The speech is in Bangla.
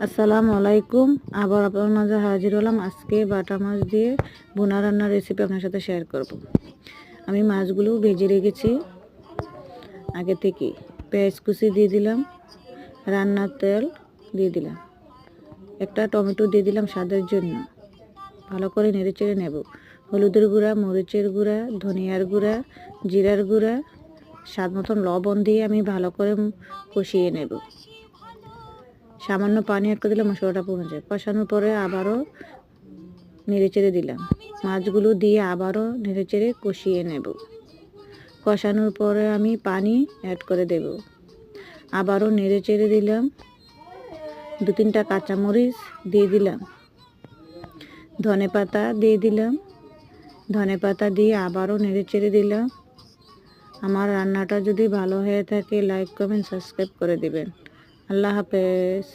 আসসালামু আলাইকুম। আবার আপনার মাঝে হাজির হলাম। আজকে বাটা মাছ দিয়ে ভুনা রান্নার রেসিপি আপনার সাথে শেয়ার করব। আমি মাছগুলো ভেজে রেখেছি আগে থেকে। পেঁয়াজ কুচি দিয়ে দিলাম, রান্নার তেল দিয়ে দিলাম, একটা টমেটো দিয়ে দিলাম স্বাদের জন্য। ভালো করে নেড়ে চেড়ে নেব। হলুদের গুঁড়া, মরিচের গুঁড়া, ধনিয়ার গুঁড়া, জিরার গুঁড়া, স্বাদ মতন লবণ দিয়ে আমি ভালো করে কষিয়ে নেব। সামান্য পানি অ্যাড করে দিলে মশলাটা পুড়ে যায়। কষানোর পরে আবারও নেড়েচেড়ে দিলাম। মাছগুলো দিয়ে আবারও নেড়েচেড়ে কষিয়ে নেব। কষানোর পরে আমি পানি অ্যাড করে দেব। আবারও নেড়েচেড়ে দিলাম। 2-3টা কাঁচামরিচ দিয়ে দিলাম, ধনেপাতা দিয়ে দিলাম। ধনেপাতা দিয়ে আবারও নেড়েচেড়ে দিলাম। আমার রান্নাটা যদি ভালো হয়ে থাকে লাইক কমেন্ট সাবস্ক্রাইব করে দিবেন। আল্লাহ হাফেজ।